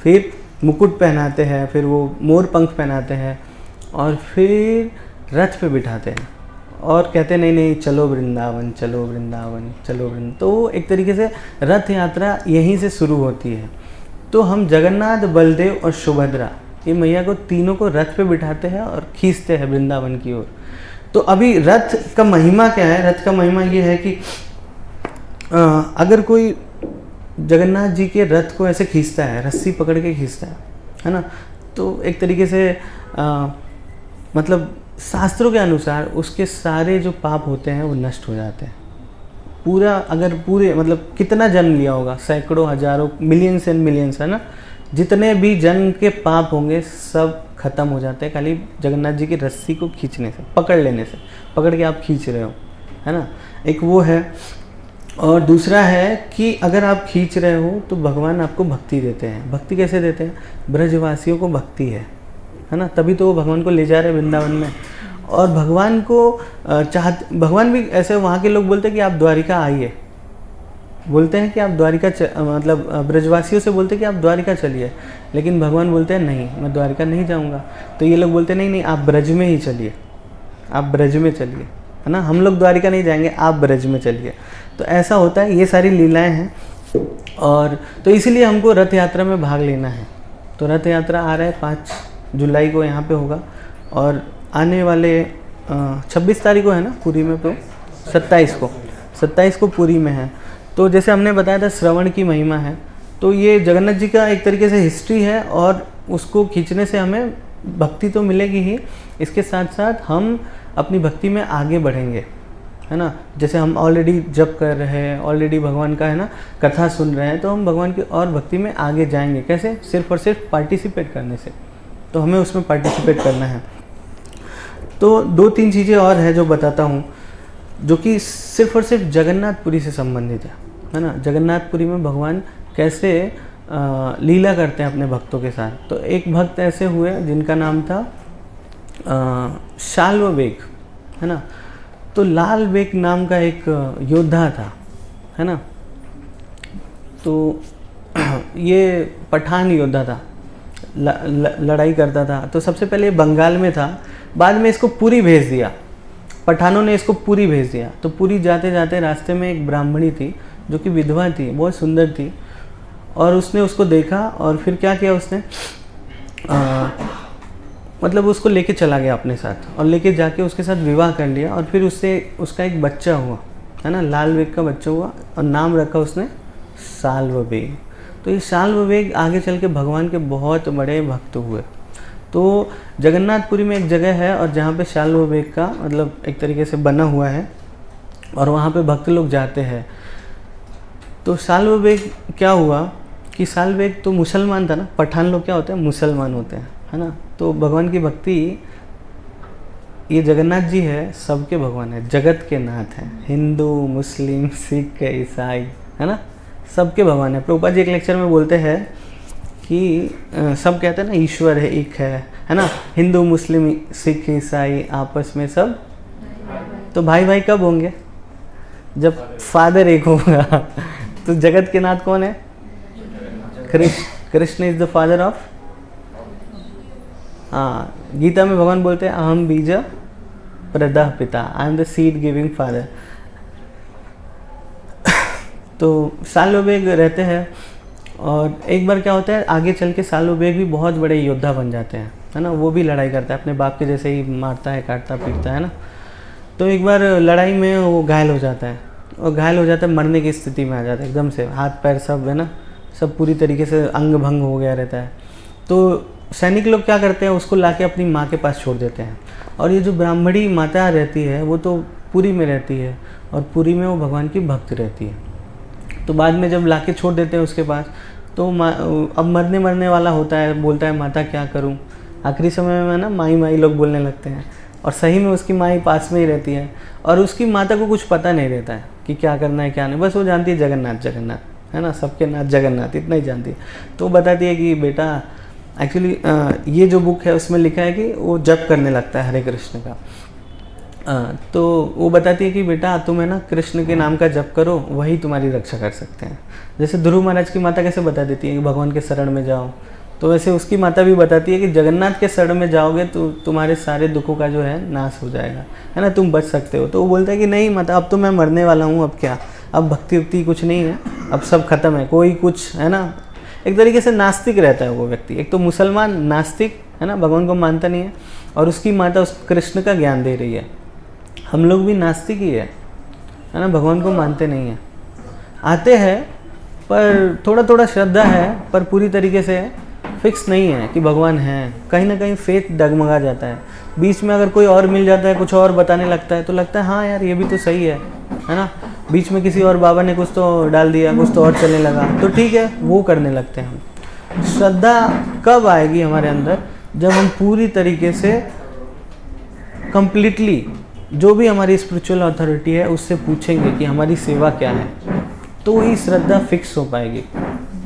फिर मुकुट पहनाते हैं, फिर वो मोर पंख पहनाते हैं और फिर रथ पे बिठाते हैं और कहते हैं नहीं नहीं चलो वृंदावन, चलो वृंदावन, चलो वृंदावन। तो एक तरीके से रथ यात्रा यहीं से शुरू होती है। तो हम जगन्नाथ, बलदेव और सुभद्रा, ये मैया को तीनों को रथ पे बिठाते हैं और खींचते हैं वृंदावन की ओर। तो अभी रथ का महिमा क्या है? रथ का महिमा ये है कि अगर कोई जगन्नाथ जी के रथ को ऐसे खींचता है, रस्सी पकड़ के खींचता है ना, तो एक तरीके से मतलब शास्त्रों के अनुसार उसके सारे जो पाप होते हैं वो नष्ट हो जाते हैं। पूरा अगर पूरे मतलब कितना जन्म लिया होगा, सैकड़ों, हजारों, मिलियंस एंड मिलियंस, है ना, जितने भी जन्म के पाप होंगे सब खत्म हो जाते हैं खाली जगन्नाथ जी की रस्सी को खींचने से, पकड़ लेने से। पकड़ के आप खींच रहे हो, है ना, एक वो है। और दूसरा है कि अगर आप खींच रहे हो तो भगवान आपको भक्ति देते हैं। भक्ति कैसे देते हैं? ब्रजवासियों को भक्ति है ना, तभी तो वो भगवान को ले जा रहे हैं वृंदावन में। और भगवान को भगवान भी ऐसे, वहाँ के लोग बोलते हैं कि आप द्वारिका आइए, बोलते हैं कि आप द्वारिका मतलब ब्रजवासियों से बोलते हैं कि आप द्वारिका चलिए, लेकिन भगवान बोलते हैं नहीं, मैं द्वारिका नहीं जाऊँगा। तो ये लोग बोलते हैं नहीं नहीं आप ब्रज में ही चलिए, आप ब्रज में चलिए, है ना, हम लोग द्वारिका नहीं जाएंगे, आप ब्रज में चलिए। तो ऐसा होता है, ये सारी लीलाएँ हैं। और तो इसीलिए हमको रथ यात्रा में भाग लेना है। तो रथ यात्रा आ रहा है 5 जुलाई को यहाँ पे होगा, और आने वाले 26 तारीख को है ना पुरी में, तो 27 को पुरी में है। तो जैसे हमने बताया था श्रवण की महिमा है, तो ये जगन्नाथ जी का एक तरीके से हिस्ट्री है, और उसको खींचने से हमें भक्ति तो मिलेगी ही, इसके साथ साथ हम अपनी भक्ति में आगे बढ़ेंगे, है ना। जैसे हम ऑलरेडी जप कर रहे हैं, ऑलरेडी भगवान का, है ना, कथा सुन रहे हैं, तो हम भगवान की और भक्ति में आगे जाएंगे। कैसे? सिर्फ और सिर्फ पार्टिसिपेट करने से। तो हमें उसमें पार्टिसिपेट करना है। तो 2-3 चीज़ें और है जो बताता हूँ, जो कि सिर्फ और सिर्फ जगन्नाथपुरी से संबंधित है ना। जगन्नाथपुरी में भगवान कैसे लीला करते हैं अपने भक्तों के साथ। तो एक भक्त ऐसे हुए जिनका नाम था शाल्ववेग, है ना। तो लाल बेग नाम का एक योद्धा था, है ना। तो ये पठान योद्धा था, लड़ाई करता था। तो सबसे पहले बंगाल में था, बाद में इसको पुरी भेज दिया, पठानों ने इसको पुरी भेज दिया। तो पुरी जाते जाते रास्ते में एक ब्राह्मणी थी जो कि विधवा थी, बहुत सुंदर थी, और उसने उसको देखा और फिर क्या किया उसने, मतलब उसको लेके चला गया अपने साथ, और लेके जाके उसके साथ विवाह कर लिया, और फिर उससे उसका एक बच्चा हुआ, है ना, लाल बेग का बच्चा हुआ, और नाम रखा उसने साल्व बेग। तो ये साल्व बेग आगे चल के भगवान के बहुत बड़े भक्त हुए। तो जगन्नाथपुरी में एक जगह है और जहाँ पे साल्व बेग का मतलब एक तरीके से बना हुआ है, और वहाँ पे भक्त लोग जाते हैं। तो साल्व बेग क्या हुआ कि साल्व बेग तो मुसलमान था ना, पठान लोग क्या होते हैं, मुसलमान होते हैं, है ना। तो भगवान की भक्ति, ये जगन्नाथ जी है, सबके भगवान है, जगत के नाथ हैं, हिंदू मुस्लिम सिख ईसाई, है ना, सबके भगवान है। प्रभुपाद जी एक लेक्चर में बोलते हैं कि सब कहते हैं ना ईश्वर है, एक है ना, हिंदू मुस्लिम सिख ईसाई आपस में सब, तो भाई भाई कब होंगे, जब फादर एक होगा। तो जगत के नाथ कौन है, Krishna is the father of, हाँ, गीता में भगवान बोलते हैं अहम बीज प्रदः पिता, I am the seed giving father. तो साल्व बेग रहते हैं, और एक बार क्या होता है, आगे चल के साल्व बेग भी बहुत बड़े योद्धा बन जाते हैं, है ना, वो भी लड़ाई करता है, अपने बाप के जैसे ही मारता है, काटता पीटता है ना। तो एक बार लड़ाई में वो घायल हो जाता है, और घायल हो जाता है, मरने की स्थिति में आ जाता है, एकदम से हाथ पैर सब, है ना, सब पूरी तरीके से अंग भंग हो गया रहता है। तो सैनिक लोग क्या करते हैं, उसको लाके अपनी माँ के पास छोड़ देते हैं। और ये जो ब्राह्मणी माता रहती है वो तो पुरी में रहती है, और पुरी में वो भगवान की भक्त रहती है। तो बाद में जब लाके छोड़ देते हैं उसके पास, तो अब मरने वाला होता है, बोलता है माता क्या करूं। आखिरी समय में ना माई माई लोग बोलने लगते हैं, और सही में उसकी माई पास में ही रहती है, और उसकी माता को कुछ पता नहीं रहता है कि क्या करना है क्या नहीं, बस वो जानती है जगन्नाथ जगन्नाथ, है ना, सबके नाथ जगन्नाथ, इतना ही जानती है। तो वो बताती है कि बेटा एक्चुअली ये जो बुक है उसमें लिखा है कि वो जप करने लगता है हरे कृष्ण का। तो वो बताती है कि बेटा तुम है ना कृष्ण के नाम का जप करो, वही तुम्हारी रक्षा कर सकते हैं। जैसे ध्रुव महाराज की माता कैसे बता देती है कि भगवान के शरण में जाओ, तो वैसे उसकी माता भी बताती है कि जगन्नाथ के शरण में जाओगे तो तुम्हारे सारे दुखों का जो है नाश हो जाएगा, है ना, तुम बच सकते हो। तो वो बोलता है कि नहीं माता, अब तो मैं मरने वाला हूँ, अब क्या, अब भक्ति उक्ति कुछ नहीं है, अब सब खत्म है, कोई कुछ, है ना। एक तरीके से नास्तिक रहता है वो व्यक्ति, एक तो मुसलमान नास्तिक, है ना, भगवान को मानता नहीं है, और उसकी माता उस कृष्ण का ज्ञान दे रही है। हम लोग भी नास्तिक ही है ना, भगवान को मानते नहीं हैं, आते हैं पर थोड़ा थोड़ा श्रद्धा है, पर पूरी तरीके से फिक्स नहीं है कि भगवान है। कहीं ना कहीं फेथ डगमगा जाता है, बीच में अगर कोई और मिल जाता है, कुछ और बताने लगता है, तो लगता है हाँ यार ये भी तो सही है ना। बीच में किसी और बाबा ने कुछ तो डाल दिया, कुछ तो और चलने लगा, तो ठीक है वो करने लगते हैं हम। श्रद्धा कब आएगी हमारे अंदर, जब हम पूरी तरीके से कंप्लीटली जो भी हमारी स्पिरिचुअल अथॉरिटी है उससे पूछेंगे कि हमारी सेवा क्या है, तो वही श्रद्धा फिक्स हो पाएगी,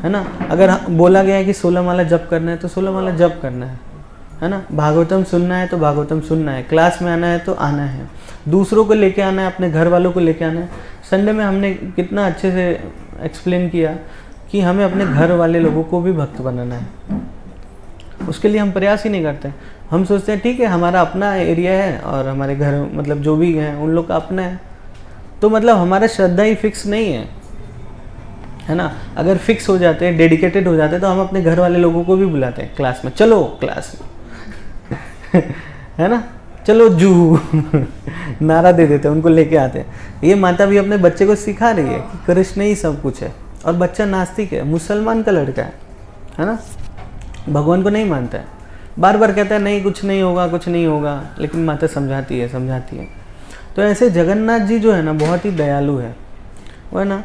है ना। अगर बोला गया है कि 16 माला जप करना है तो 16 माला जप करना है ना। भागवतम सुनना है तो भागवतम सुनना है, क्लास में आना है तो आना है, दूसरों को लेके आना है, अपने घर वालों को लेके आना है। संडे में हमने कितना अच्छे से एक्सप्लेन किया कि हमें अपने घर वाले लोगों को भी भक्त बनाना है, उसके लिए हम प्रयास ही नहीं करते। हम सोचते हैं ठीक है हमारा अपना एरिया है और हमारे घर मतलब जो भी हैं उन लोग का अपना है, तो मतलब हमारा श्रद्धा ही फिक्स नहीं है ना। अगर फिक्स हो जाते हैं, डेडिकेटेड हो जाते हैं, तो हम अपने घर वाले लोगों को भी बुलाते हैं क्लास में, चलो क्लास में है ना, चलो जू नारा दे देते हैं, उनको लेके आते हैं। ये माता भी अपने बच्चे को सिखा रही है कि कृष्ण ही सब कुछ है, और बच्चा नास्तिक है, मुसलमान का लड़का है ना, भगवान को नहीं मानता है, बार बार कहता है नहीं कुछ नहीं होगा कुछ नहीं होगा, लेकिन माता समझाती है। तो ऐसे जगन्नाथ जी जो है ना बहुत ही दयालु है, वो है ना।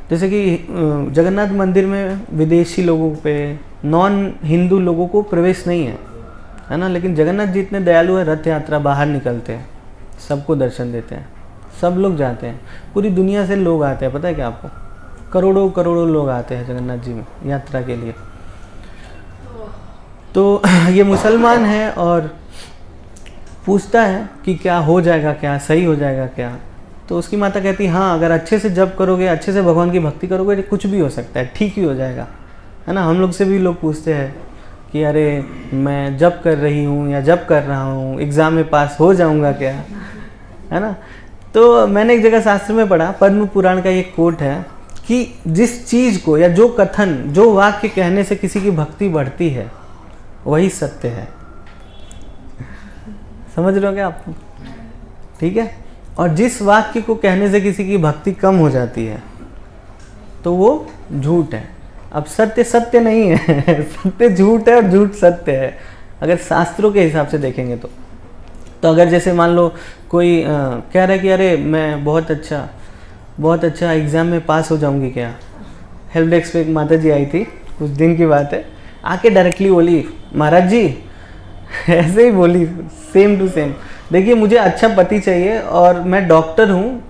जैसे कि जगन्नाथ मंदिर में विदेशी लोगों पे, नॉन हिंदू लोगों को प्रवेश नहीं है ना, लेकिन जगन्नाथ जी इतने दयालु है, रथ यात्रा बाहर निकलते हैं, सबको दर्शन देते हैं, सब लोग जाते हैं, पूरी दुनिया से लोग आते हैं, पता है क्या आपको, करोड़ों करोड़ों लोग आते हैं जगन्नाथ जी में यात्रा के लिए। तो ये मुसलमान है और पूछता है कि क्या हो जाएगा, क्या सही हो जाएगा क्या, तो उसकी माता कहती है हाँ अगर अच्छे से जप करोगे, अच्छे से भगवान की भक्ति करोगे तो कुछ भी हो सकता है, ठीक ही हो जाएगा, है ना। हम लोग से भी लोग पूछते हैं कि अरे मैं जप कर रही हूँ या जप कर रहा हूँ, एग्ज़ाम में पास हो जाऊँगा क्या, है ना। तो मैंने एक जगह शास्त्र में पढ़ा, पद्म पुराण का ये कोट है कि जिस चीज़ को या जो कथन, जो वाक्य कहने से किसी की भक्ति बढ़ती है वही सत्य है समझ रहे हो क्या आप? ठीक है। और जिस वाक्य को कहने से किसी की भक्ति कम हो जाती है तो वो झूठ है। अब सत्य सत्य नहीं है सत्य झूठ है और झूठ सत्य है, अगर शास्त्रों के हिसाब से देखेंगे तो। अगर जैसे मान लो कोई कह रहा है कि अरे मैं बहुत अच्छा एग्ज़ाम में पास हो जाऊंगी क्या। हेल्प डेस्क पे एक माता जी आई थी, कुछ दिन की बात है, आके डायरेक्टली बोली महाराज जी ऐसे ही बोली, सेम टू सेम, देखिए मुझे अच्छा पति चाहिए और मैं डॉक्टर हूँ,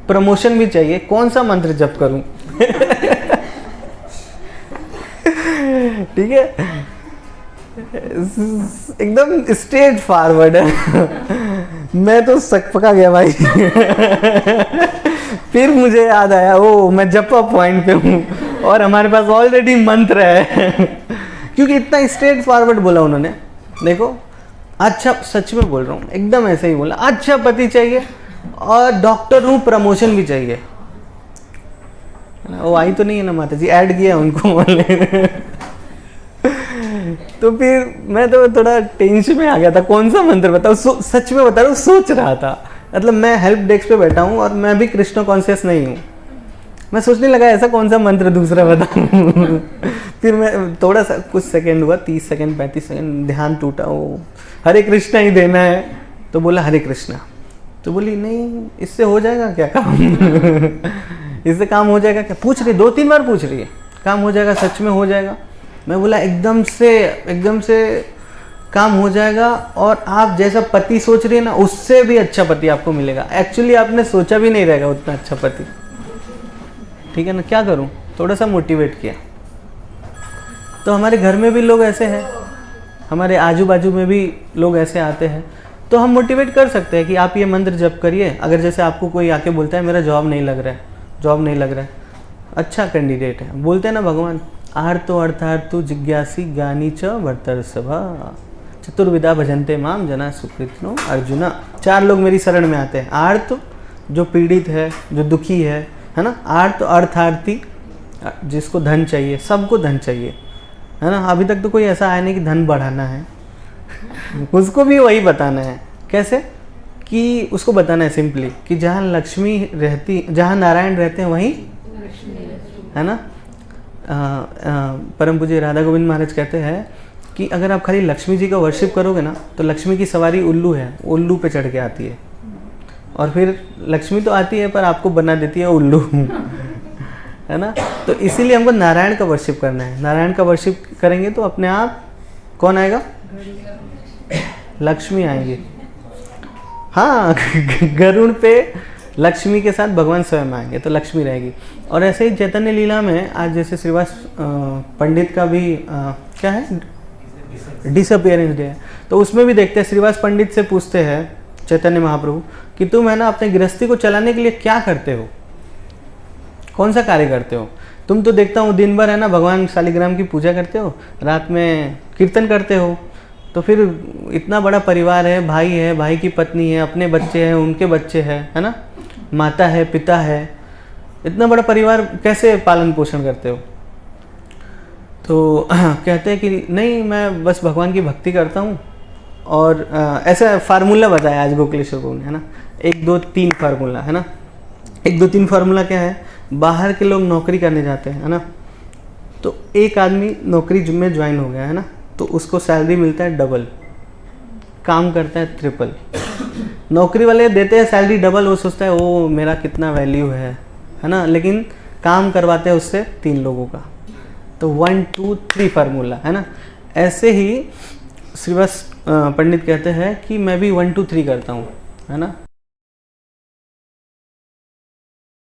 प्रमोशन भी चाहिए, कौन सा मंत्र जप करूँ ठीक है, एकदम स्ट्रेट फॉरवर्ड है मैं तो सकपका गया भाई फिर मुझे याद आया, ओ मैं जपा पॉइंट पे हूँ और हमारे पास ऑलरेडी मंत्र है क्योंकि इतना स्ट्रेट फॉरवर्ड बोला उन्होंने। देखो अच्छा, सच में बोल रहा हूँ, एकदम ऐसे ही बोला, अच्छा पति चाहिए और डॉक्टर हूँ, प्रमोशन भी चाहिए। वो आई तो नहीं है ना माता जी, ऐड किया उनको तो फिर मैं तो थोड़ा टेंशन में आ गया था, कौन सा मंत्र बताओ। सच में बता रहा हूँ, सोच रहा था, मतलब मैं हेल्प डेस्क पे बैठा हूँ और मैं भी कृष्ण कॉन्शियस नहीं हूँ, मैं सोचने लगा ऐसा कौन सा मंत्र दूसरा बताऊँ फिर मैं थोड़ा सा कुछ सेकंड हुआ, 30 सेकंड 35 सेकंड, ध्यान टूटा, वो हरे कृष्णा ही देना है, तो बोला हरे कृष्णा। तो बोली नहीं इससे हो जाएगा क्या काम इससे काम हो जाएगा क्या, पूछ रही 2-3 बार पूछ रही है, काम हो जाएगा, सच में हो जाएगा। मैं बोला एकदम से काम हो जाएगा और आप जैसा पति सोच रही है ना उससे भी अच्छा पति आपको मिलेगा। एक्चुअली आपने सोचा भी नहीं रहेगा उतना अच्छा पति, ठीक है ना। क्या करूं, थोड़ा सा मोटिवेट किया। तो हमारे घर में भी लोग ऐसे हैं, हमारे आजू बाजू में भी लोग ऐसे आते हैं, तो हम मोटिवेट कर सकते हैं कि आप ये मंत्र जप करिए। अगर जैसे आपको कोई आके बोलता है मेरा जॉब नहीं लग रहा है, अच्छा कैंडिडेट है, बोलते हैं ना भगवान आर्तो अर्थार्थो जिज्ञासी ज्ञानी च वर्तर्षभा चतुर्विधा भजन्ते माम जना सुकृत्नो अर्जुना। 4 लोग मेरी शरण में आते हैं, आर्त जो पीड़ित है, जो दुखी है ना, आर्त अर्थार्थी जिसको धन चाहिए, सबको धन चाहिए है ना। अभी तक तो कोई ऐसा आया नहीं कि धन बढ़ाना है उसको भी वही बताना है। कैसे कि उसको बताना है सिंपली कि जहाँ लक्ष्मी रहती, जहाँ नारायण रहते हैं वहीं है ना। परम पूज्य राधा गोविंद महाराज कहते हैं कि अगर आप खाली लक्ष्मी जी का वर्शिप करोगे ना तो लक्ष्मी की सवारी उल्लू है, उल्लू पे चढ़ के आती है और फिर लक्ष्मी तो आती है पर आपको बना देती है उल्लू है ना। तो इसीलिए हमको नारायण का वर्शिप करना है। नारायण का वर्शिप करेंगे तो अपने आप कौन आएगा, लक्ष्मी आएंगे। हाँ गरुड़ पे लक्ष्मी के साथ भगवान स्वयं आएंगे तो लक्ष्मी रहेगी। और ऐसे ही चैतन्य लीला में आज जैसे श्रीवास पंडित का भी क्या है, डिसअपियरेंस डे है, तो उसमें भी देखते हैं श्रीवास पंडित से पूछते हैं चैतन्य महाप्रभु कि तुम है ना अपने गृहस्थी को चलाने के लिए क्या करते हो, कौन सा कार्य करते हो। तुम तो देखता हूँ दिन भर है ना भगवान शालिग्राम की पूजा करते हो, रात में कीर्तन करते हो, तो फिर इतना बड़ा परिवार है, भाई की पत्नी है, अपने बच्चे हैं, उनके बच्चे हैं, है ना, माता है, पिता है, इतना बड़ा परिवार कैसे पालन पोषण करते हो। तो कहते हैं कि नहीं मैं बस भगवान की भक्ति करता हूँ। और ऐसा फार्मूला बताया आज गोकुलेश्वर प्रभु ने, है ना, 1 2 3 फार्मूला, है ना। 1 2 3 फार्मूला क्या है, बाहर के लोग नौकरी करने जाते हैं, है ना, तो एक आदमी नौकरी में ज्वाइन हो गया है ना, तो उसको सैलरी मिलता है डबल, काम करता है ट्रिपल। नौकरी वाले देते हैं सैलरी डबल, वो सोचता है ओ मेरा कितना वैल्यू है ना, लेकिन काम करवाते हैं उससे 3 लोगों का। तो 1 2 3 फार्मूला, है ना। ऐसे ही श्रीवास पंडित कहते हैं कि मैं भी 1 2 3 करता हूँ, है ना,